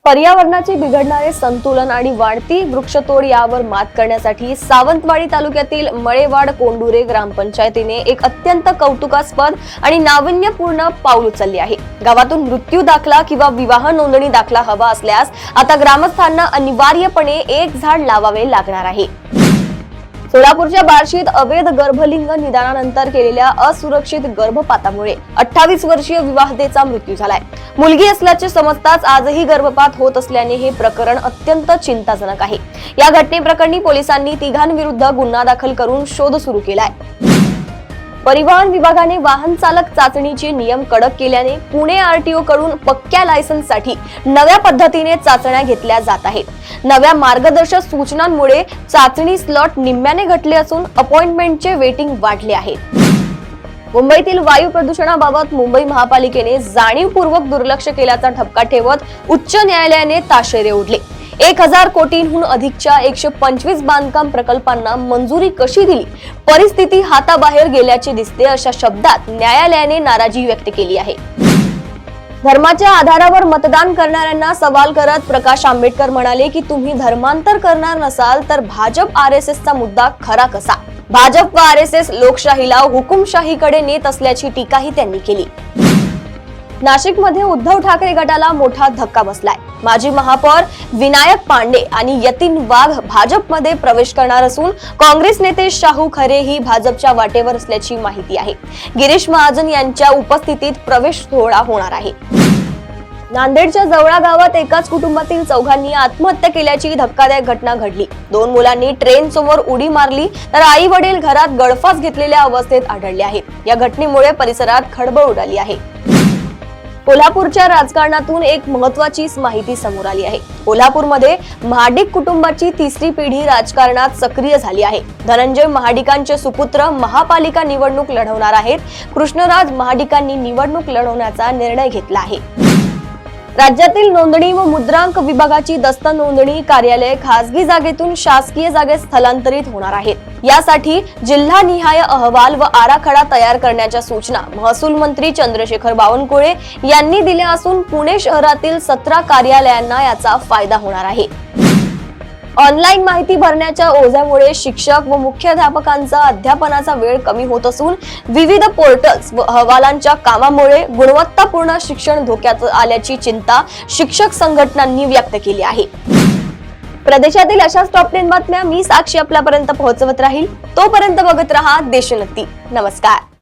पर्यावरणाचे बिघडणारे संतुलन आणि वाढती वृक्षतोड यावर मात करण्यासाठी सावंतवाडी तालुक्यातील मळेवाड कोंडुरे ग्रामपंचायतीने एक अत्यंत कौतुकास्पद आणि नाविन्यपूर्ण पाऊल उचलले आहे। गावातून मृत्यू दाखला किंवा विवाह नोंदणी दाखला हवा असल्यास आता ग्रामस्थांना अनिवार्यपणे एक झाड लावावे लागणार आहे। सोलापूरच्या बार्शीत अवैध गर्भलिंग निदानानंतर केलेल्या असुरक्षित गर्भपातामुळे 28 वर्षीय विवाहितेचा मृत्यू झालाय। मुलगी असल्याचे समजताच आजही गर्भपात होत असल्याने हे प्रकरण अत्यंत चिंताजनक आहे। या घटनेप्रकरणी पोलिसांनी तिघांविरुद्ध गुन्हा दाखल करून शोध सुरू केलाय। परिवहन विभागाने वाहन चालक चाचणीचे नियम कडक केल्याने पुणे आरटीओ कडून पक्क्या लायसन्ससाठी नव्या पद्धतीने चाचण्या घेतल्या जात आहेत। नव्या मार्गदर्शक सूचनांमुळे चाचणी स्लॉट निम्म्याने घटले असून अपॉइंटमेंटचे वेटिंग वाढले आहे। मुंबईतील वायू प्रदूषणाबाबत मुंबई महापालिकेने जाणीवपूर्वक दुर्लक्ष केल्याचा ठपका ठेवत उच्च न्यायालयाने ताशेरे ओढले। 1000 कोटींहून अधिकच्या 125 बांधकाम प्रकल्पांना मंजुरी कशी दिली, परिस्थिती हाताबाहेर गेल्याचे दिसते, अशा शब्दात न्यायालयाने नाराजी व्यक्त केली आहे। धर्माच्या आधारावर मतदान करणाऱ्यांना सवाल करत प्रकाश आंबेडकर म्हणाले की तुम्ही धर्मांतर करणार नसाल तर भाजप RSSचा मुद्दा खरा कसा। भाजप व RSS लोकशाहीला हुकुमशाहीकडे नेत असल्याची टीकाही त्यांनी केली। नाशिकमध्ये उद्धव ठाकरे गटाला मोठा धक्का बसलाय। माजी महापौर विनायक पांडे आणि यतीन वाघ भाजपमध्ये प्रवेश करणार असून काँग्रेस नेते शाहू खरे ही भाजपच्या वाटेवर असल्याची माहिती आहे। गिरीश महाजन यांच्या उपस्थितीत प्रवेश सोहळा होणार आहे। नांदेडच्या जवळा गावात एकाच कुटुंबातील चौघांनी आत्महत्या केल्याची धक्कादायक घटना घडली। 2 मुलांनी ट्रेन समोर उडी मारली तर आई वडील घरात गळफास घेतलेल्या अवस्थेत आढळले आहेत। या घटनेमुळे परिसरात खळबळ उडाली आहे। कोल्हापूरच्या राजकारणातून एक महत्त्वाची माहिती समोर आली आहे। कोल्हापूरमध्ये महाडिक कुटुंबाची 3री पिढी राजकारणात सक्रिय झाली आहे। धनंजय महाडिकांचे सुपुत्र महापालिका निवडणूक लढवणार आहेत। कृष्णराज महाडिकांनी निवडणूक लढवण्याचा निर्णय घेतला आहे। राज्यातील नोंदणी व मुद्रांक विभागाची दस्त नोंदणी कार्यालय खासगी जागेतून शासकीय जागेत स्थलांतरित होणार आहेत। यासाठी जिल्हानिहाय अहवाल व आराखडा तयार करण्याच्या सूचना महसूल मंत्री चंद्रशेखर बावनकुळे यांनी दिल्या असून पुणे शहरातील 17 कार्यालयांना याचा फायदा होणार आहे। ऑनलाईन माहिती भरण्याच्या ओझ्यामुळे शिक्षक व मुख्याध्यापकांचा अध्यापनाचा वेळ कमी होत असून विविध पोर्टल्स व अहवालांच्या कामामुळे गुणवत्तापूर्ण शिक्षण धोक्यात आल्याची चिंता शिक्षक संघटनांनी व्यक्त केली आहे। प्रदेशातील अशाच टॉप 10 बातम्या मी साक्षी आपल्यापर्यंत पोहोचवत राहील। तोपर्यंत बघत रहा देशोन्नती। नमस्कार।